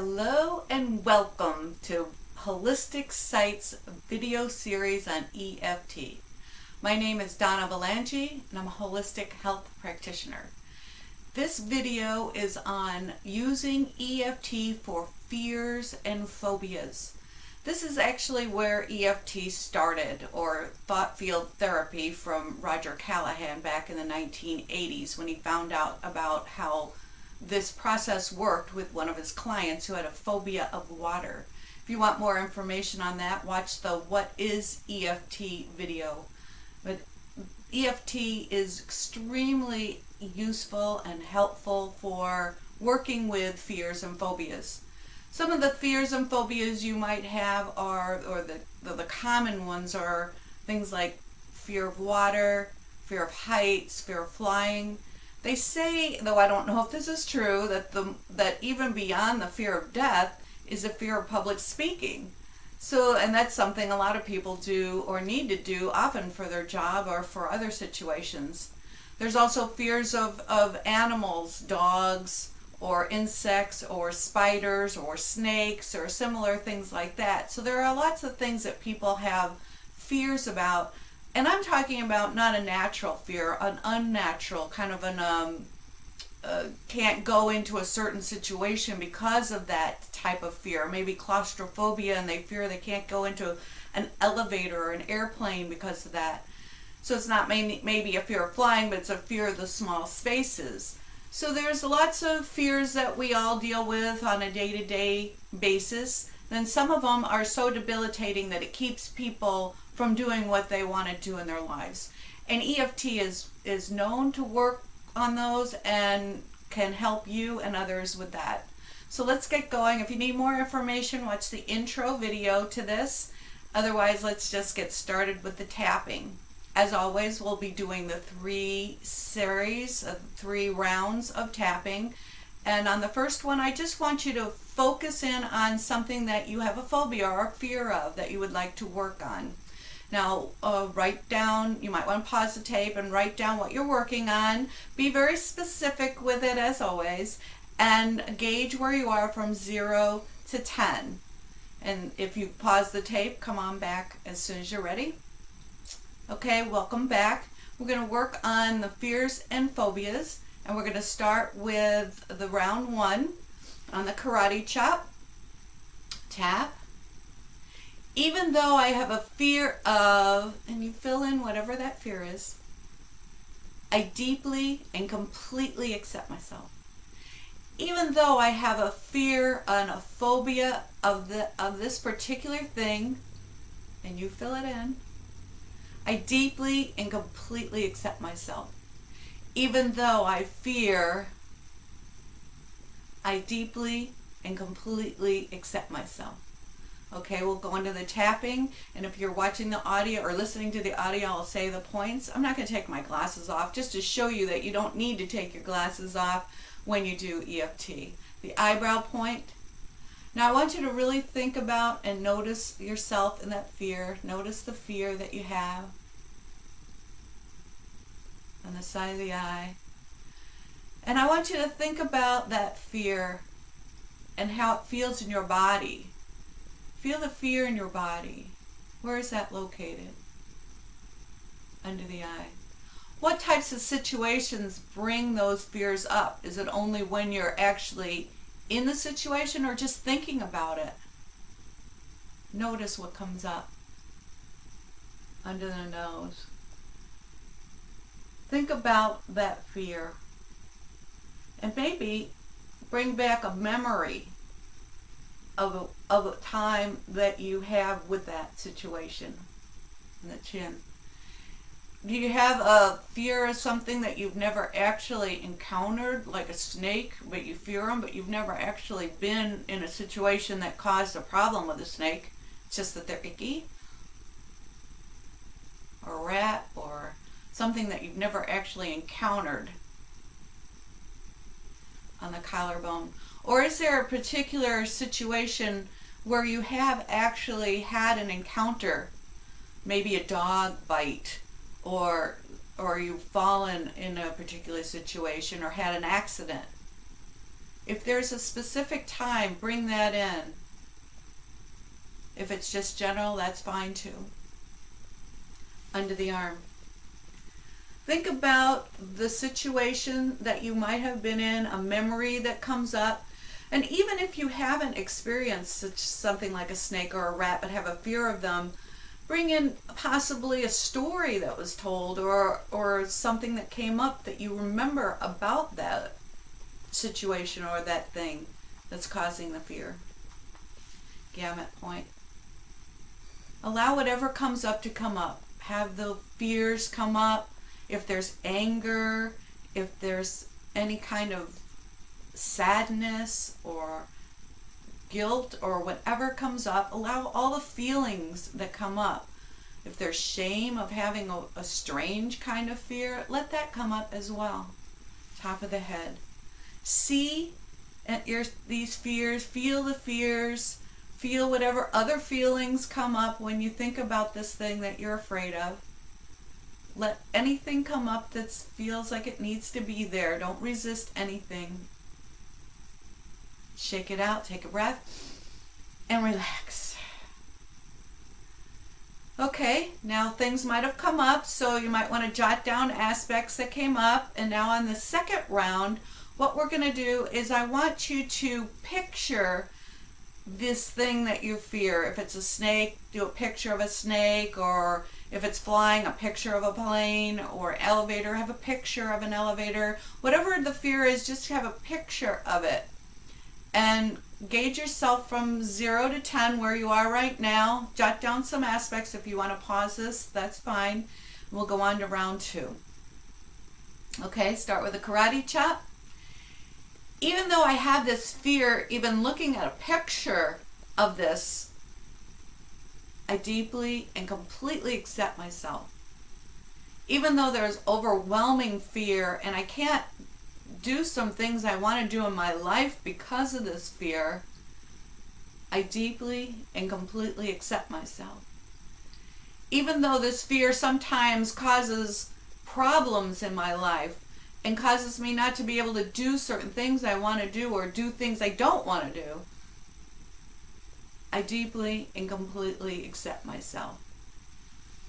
Hello and welcome to Holistic Sight's video series on EFT. My name is Donna Belangi and I'm a holistic health practitioner. This video is on using EFT for fears and phobias. This is actually where EFT started, or thought field therapy, from Roger Callahan back in the 1980s when he found out about how this process worked with one of his clients who had a phobia of water. If you want more information on that, watch the What is EFT video. But EFT is extremely useful and helpful for working with fears and phobias. Some of the fears and phobias you might have are, or the common ones are things like fear of water, fear of heights, fear of flying. They say, though I don't know if this is true, that even beyond the fear of death is a fear of public speaking. So, and that's something a lot of people do or need to do often for their job or for other situations. There's also fears of animals, dogs, or insects, or spiders, or snakes, or similar things like that. So there are lots of things that people have fears about. And I'm talking about not a natural fear, an unnatural, kind of an can't go into a certain situation because of that type of fear. Maybe claustrophobia, and they fear they can't go into an elevator or an airplane because of that. So it's not maybe a fear of flying, but it's a fear of the small spaces. So there's lots of fears that we all deal with on a day-to-day basis. Then some of them are so debilitating that it keeps people from doing what they want to do in their lives. And EFT is known to work on those and can help you and others with that. So let's get going. If you need more information, watch the intro video to this. Otherwise, let's just get started with the tapping. As always, we'll be doing the 3 rounds of tapping. And on the first one, I just want you to focus in on something that you have a phobia or a fear of that you would like to work on. Now, write down, you might want to pause the tape and write down what you're working on. Be very specific with it as always, and gauge where you are from 0 to 10. And if you pause the tape, come on back as soon as you're ready. Okay, welcome back. We're going to work on the fears and phobias, and we're going to start with the round 1 on the karate chop. Tap. Even though I have a fear of, and you fill in whatever that fear is, I deeply and completely accept myself. Even though I have a fear and a phobia of this particular thing, and you fill it in, I deeply and completely accept myself. Even though I fear, I deeply and completely accept myself. Okay, we'll go into the tapping, and if you're watching the audio or listening to the audio, I'll say the points. I'm not going to take my glasses off, just to show you that you don't need to take your glasses off when you do EFT. The eyebrow point. Now I want you to really think about and notice yourself in that fear. Notice the fear that you have on the side of the eye. And I want you to think about that fear and how it feels in your body. Feel the fear in your body. Where is that located? Under the eye. What types of situations bring those fears up? Is it only when you're actually in the situation or just thinking about it? Notice what comes up under the nose. Think about that fear. And maybe bring back a memory of a time that you have with that situation in the chin. Do you have a fear of something that you've never actually encountered, like a snake, but you fear them, but you've never actually been in a situation that caused a problem with a snake? It's just that they're icky? Or a rat, or something that you've never actually encountered on the collarbone? Or is there a particular situation where you have actually had an encounter, maybe a dog bite, or you've fallen in a particular situation or had an accident? If there's a specific time, bring that in. If it's just general, that's fine too. Under the arm. Think about the situation that you might have been in, a memory that comes up. And even if you haven't experienced something like a snake or a rat but have a fear of them, bring in possibly a story that was told or something that came up that you remember about that situation or that thing that's causing the fear. Gamut point. Allow whatever comes up to come up. Have the fears come up. If there's anger, if there's any kind of sadness or guilt or whatever comes up, allow all the feelings that come up. If there's shame of having a strange kind of fear, let that come up as well. Top of the head. See these fears, feel the fears, feel whatever other feelings come up when you think about this thing that you're afraid of. Let anything come up that feels like it needs to be there. Don't resist anything. Shake it out, take a breath, and relax. Okay, now things might have come up, so you might want to jot down aspects that came up. And now on the second round, what we're going to do is I want you to picture this thing that you fear. If it's a snake, do a picture of a snake, or if it's flying, a picture of a plane, or elevator, have a picture of an elevator. Whatever the fear is, just have a picture of it. And gauge yourself from 0 to 10 where you are right now. Jot down some aspects. If you want to pause this, that's fine. We'll go on to round 2. Okay, start with a karate chop. Even though I have this fear, even looking at a picture of this, I deeply and completely accept myself. Even though there's overwhelming fear and I can't do some things I want to do in my life because of this fear, I deeply and completely accept myself. Even though this fear sometimes causes problems in my life and causes me not to be able to do certain things I want to do or do things I don't want to do, I deeply and completely accept myself.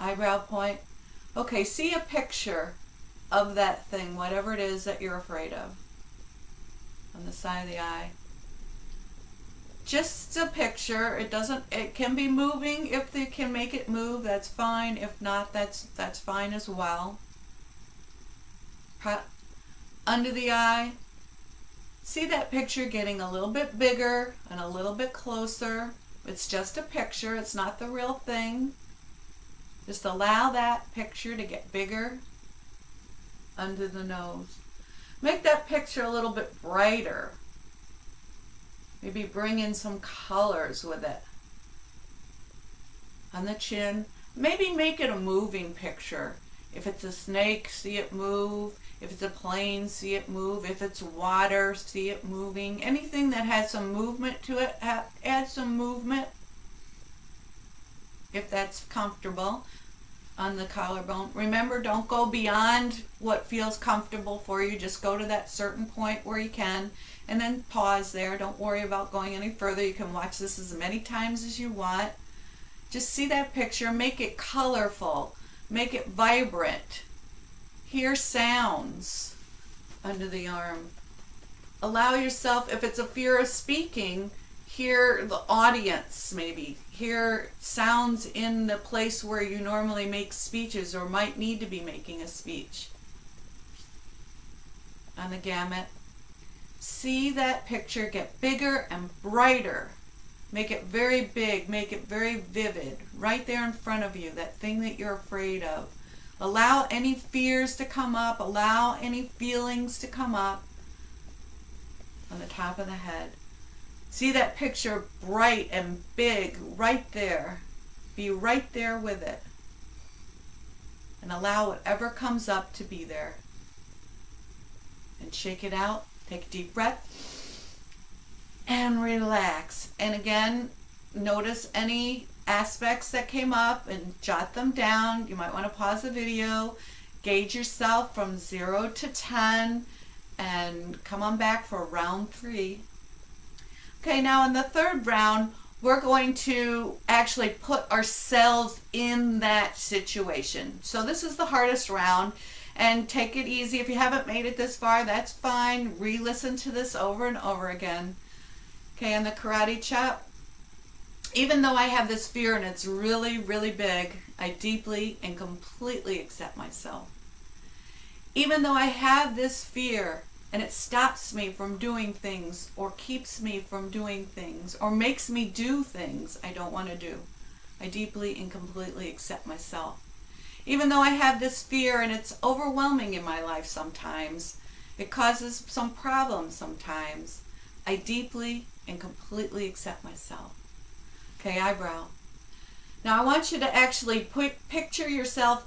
Eyebrow point. Okay, see a picture of that thing, whatever it is that you're afraid of, on the side of the eye. Just a picture. It can be moving. If they can make it move, that's fine. If not, that's fine as well. Under the eye. See that picture getting a little bit bigger and a little bit closer. It's just a picture. It's not the real thing. Just allow that picture to get bigger. Under the nose. Make that picture a little bit brighter. Maybe bring in some colors with it. On the chin. Maybe make it a moving picture. If it's a snake, see it move. If it's a plane, see it move. If it's water, see it moving. Anything that has some movement to it, add some movement. If that's comfortable. On the collarbone. Remember, don't go beyond what feels comfortable for you. Just go to that certain point where you can, and then pause there. Don't worry about going any further. You can watch this as many times as you want. Just see that picture. Make it colorful. Make it vibrant. Hear sounds under the arm. Allow yourself, if it's a fear of speaking, hear the audience maybe. Hear sounds in the place where you normally make speeches or might need to be making a speech. On the gamut. See that picture get bigger and brighter. Make it very big. Make it very vivid. Right there in front of you. That thing that you're afraid of. Allow any fears to come up. Allow any feelings to come up. On the top of the head. See that picture bright and big right there. Be right there with it. And allow whatever comes up to be there. And shake it out. Take a deep breath. And relax. And again, notice any aspects that came up and jot them down. You might want to pause the video. Gauge yourself from 0 to 10. and come on back for round 3. Okay, now in the 3rd round, we're going to actually put ourselves in that situation. So this is the hardest round, and take it easy. If you haven't made it this far, that's fine. Re-listen to this over and over again. Okay, on the karate chop, even though I have this fear and it's really, really big, I deeply and completely accept myself. Even though I have this fear and it stops me from doing things or keeps me from doing things or makes me do things I don't want to do, I deeply and completely accept myself. Even though I have this fear and it's overwhelming in my life sometimes, it causes some problems sometimes, I deeply and completely accept myself. Okay, eyebrow. Now I want you to actually picture yourself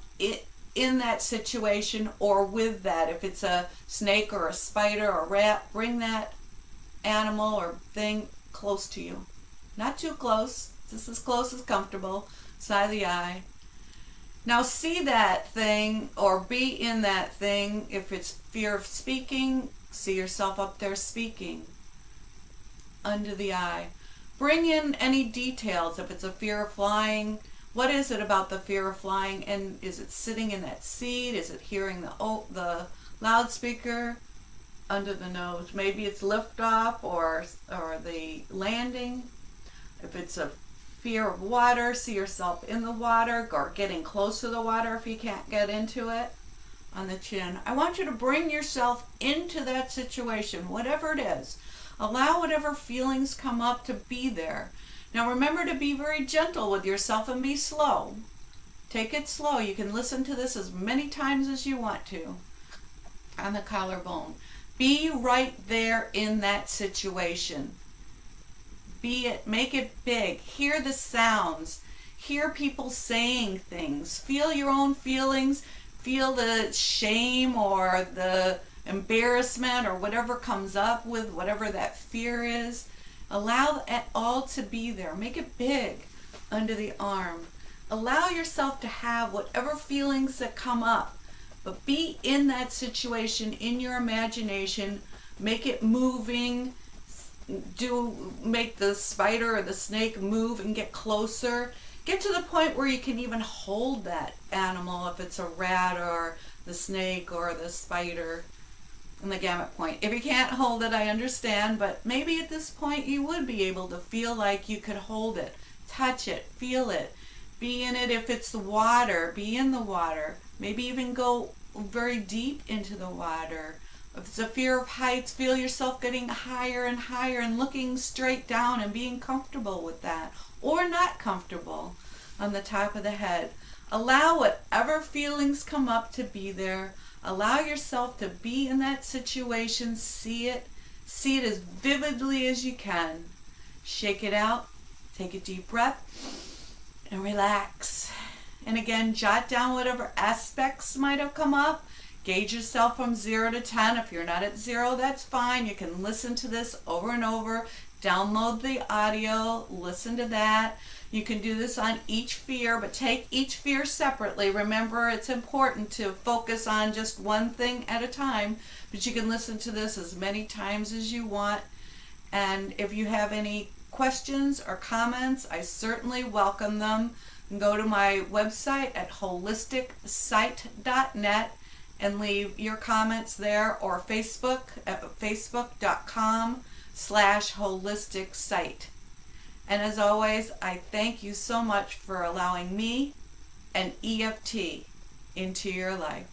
in that situation or with that. If it's a snake or a spider or a rat, bring that animal or thing close to you. Not too close, just as close as comfortable, side of the eye. Now see that thing or be in that thing. If it's fear of speaking, see yourself up there speaking. Under the eye. Bring in any details. If it's a fear of flying, what is it about the fear of flying? And is it sitting in that seat? Is it hearing the loudspeaker under the nose? Maybe it's liftoff or the landing. If it's a fear of water, see yourself in the water or getting close to the water if you can't get into it. On the chin. I want you to bring yourself into that situation, whatever it is. Allow whatever feelings come up to be there. Now remember to be very gentle with yourself and be slow. Take it slow. You can listen to this as many times as you want to. On the collarbone. Be right there in that situation. Be it, make it big. Hear the sounds. Hear people saying things. Feel your own feelings. Feel the shame or the embarrassment or whatever comes up with whatever that fear is. Allow it all to be there. Make it big under the arm. Allow yourself to have whatever feelings that come up, but be in that situation in your imagination. Make it moving. Make the spider or the snake move and get closer. Get to the point where you can even hold that animal if it's a rat or the snake or the spider. And the gamut point. If you can't hold it, I understand, but maybe at this point you would be able to feel like you could hold it, touch it, feel it, be in it. If it's the water, be in the water. Maybe even go very deep into the water. If it's a fear of heights, feel yourself getting higher and higher and looking straight down and being comfortable with that, or not comfortable on the top of the head. Allow whatever feelings come up to be there. Allow yourself to be in that situation, see it as vividly as you can. Shake it out, take a deep breath, and relax. And again, jot down whatever aspects might have come up. Gauge yourself from 0 to 10. If you're not at 0, that's fine. You can listen to this over and over. Download the audio, listen to that. You can do this on each fear, but take each fear separately. Remember, it's important to focus on just one thing at a time, but you can listen to this as many times as you want. And if you have any questions or comments, I certainly welcome them. Go to my website at holisticsite.net and leave your comments there, or Facebook at facebook.com/holisticsite. And as always, I thank you so much for allowing me and EFT into your life.